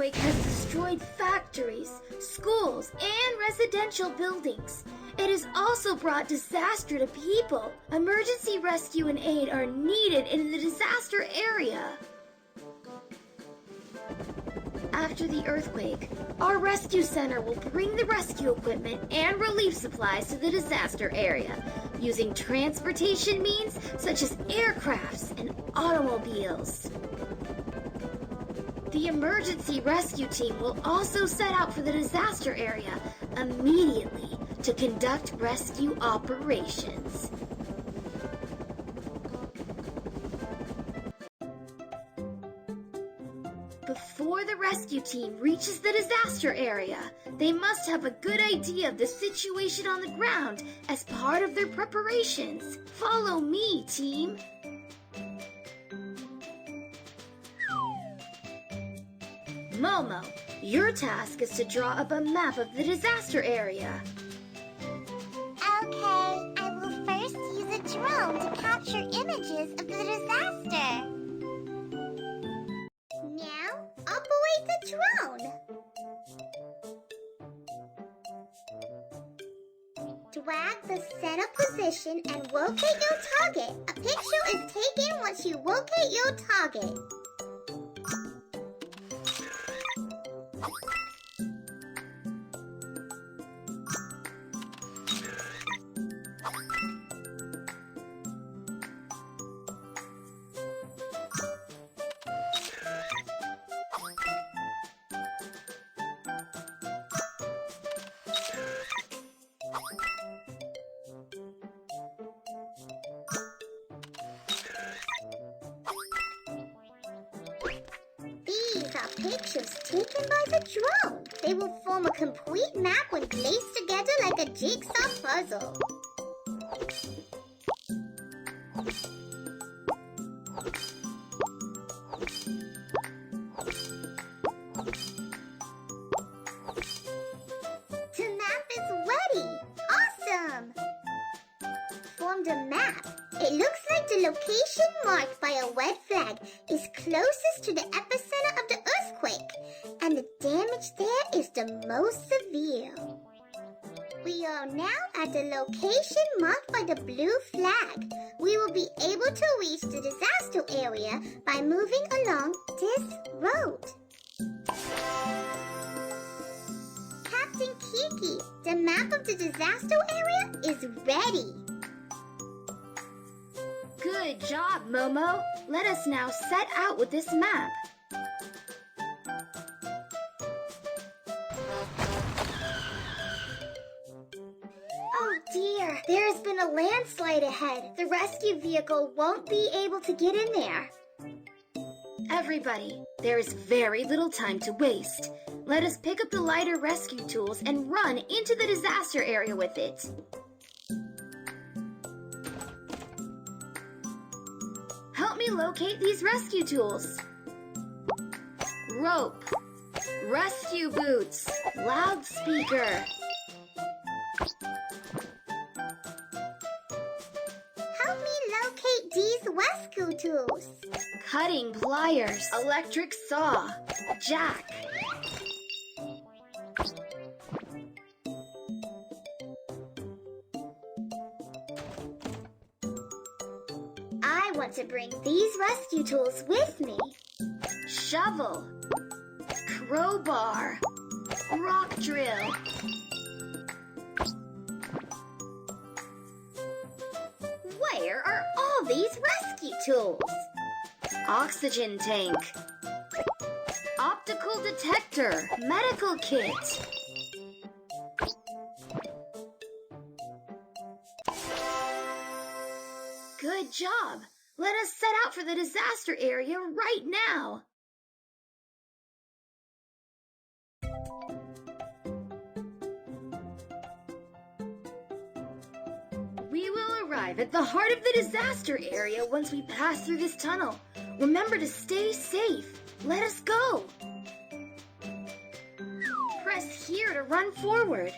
earthquake has destroyed factories, schools, and residential buildings. It has also brought disaster to people. Emergency rescue and aid are needed in the disaster area. After the earthquake, our rescue center will bring the rescue equipment and relief supplies to the disaster area, using transportation means such as aircrafts and automobiles. The emergency rescue team will also set out for the disaster area immediately to conduct rescue operations. Before the rescue team reaches the disaster area, they must have a good idea of the situation on the ground as part of their preparations. Follow me, team. Momo, your task is to draw up a map of the disaster area. Okay, I will first use a drone to capture images of the disaster. Now, operate the drone. Drag the center position and locate your target. A picture is taken once you locate your target. These are pictures taken by the drone. They will form a complete map when placed together like a jigsaw puzzle. The map is ready! Awesome! Formed a map. It looks like the location marked by a red flag is closest to the epicenter of the earthquake, and the damage there is the most severe. We are now at the location marked by the blue flag. We will be able to reach the disaster area by moving along this road. Captain Kiki, the map of the disaster area is ready. Good job, Momo. Let us now set out with this map. Oh dear, there has been a landslide ahead. The rescue vehicle won't be able to get in there. Everybody, there is very little time to waste. Let us pick up the lighter rescue tools and run into the disaster area with it. Help me locate these rescue tools. Rope, rescue boots, loudspeaker. Help me locate these rescue tools. Cutting pliers, electric saw, jack. I want to bring these rescue tools with me. Shovel, crowbar, rock drill. Where are all these rescue tools? Oxygen tank, optical detector, medical kit. Good job! Let us set out for the disaster area right now! We will arrive at the heart of the disaster area once we pass through this tunnel. Remember to stay safe. Let us go! Press here to run forward.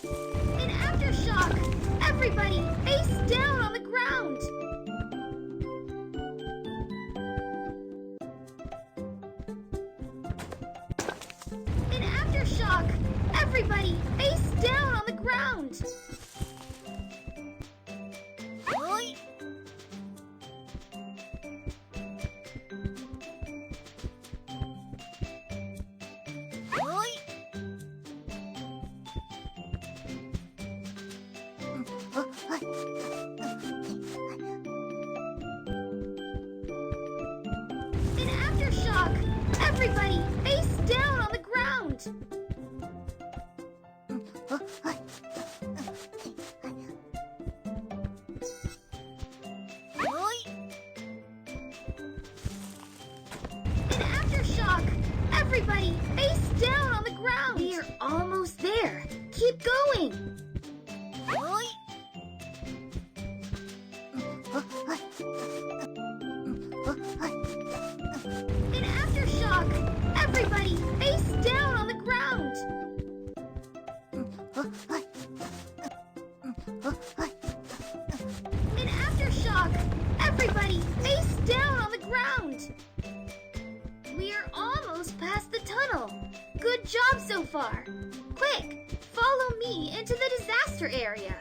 An aftershock! Everybody, face down on the ground! aftershock! Everybody, face down on the ground! An aftershock! Everybody, face down on the ground! An aftershock! Everybody, face down on the ground! We're almost there. Keep going! An aftershock! Everybody, face down on the ground! An aftershock! Everybody, face down on the ground! We're almost past the tunnel. Good job so far. Quick, follow me into the disaster area.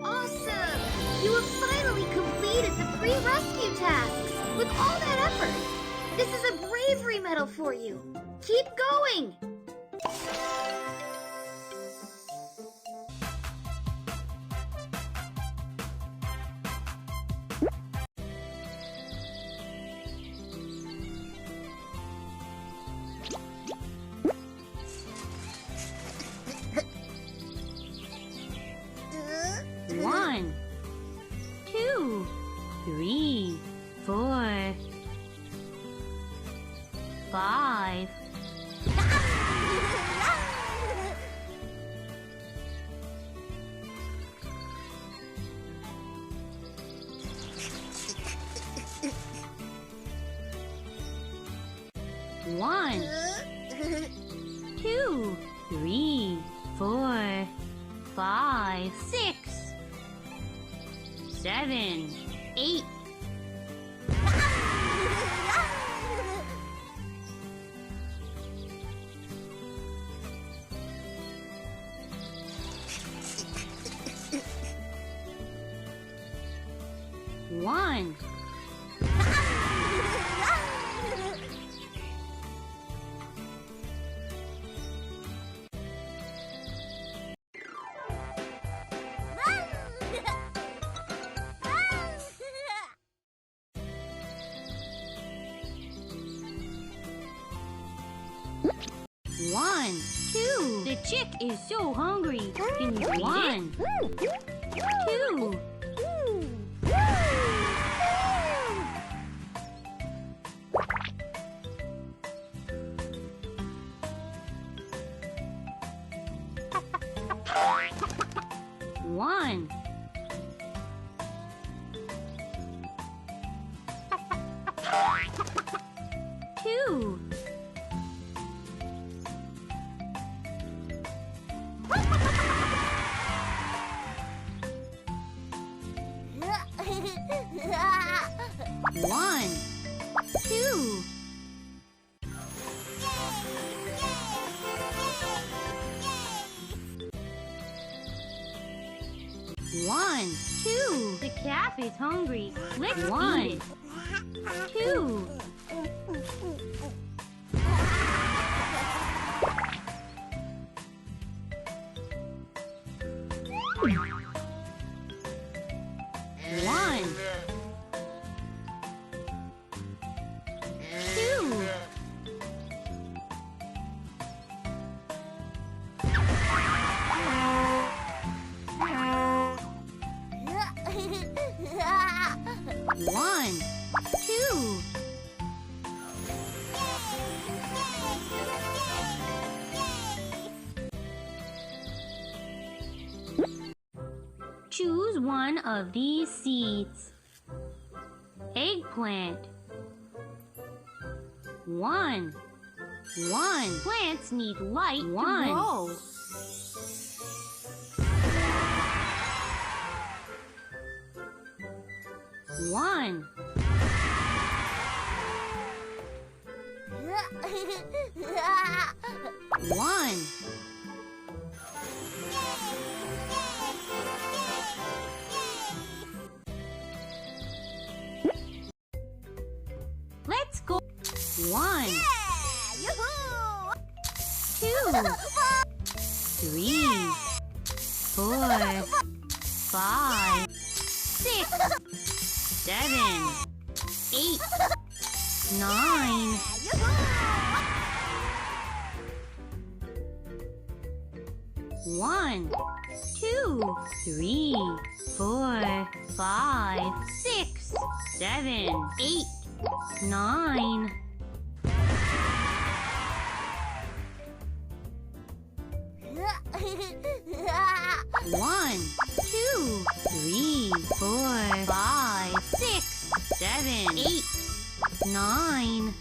Awesome! You have finally completed the 3 rescue tasks with all that effort. This is a bravery medal for you. Keep going! One, 2, 3, 4, 5. One, 2, 3, 4, 5, 6, 7, 8. One. One, 2. The chick is so hungry. Can you eat it? 2. One. 2. One, 2. One, 2. The calf is hungry. Let's eat it. 2. One, 2. One, 2. Choose one of these seeds. Eggplant. One. Plants need light to grow. 1. 1. Let's go. 1, 2, 3, 4, 5, 6, 7, 8, 9. 1, 2, 3, 4, 5, 6, 7, 8, 9. 1, 2, 3, 4, 5, 6, 7, 8, 9.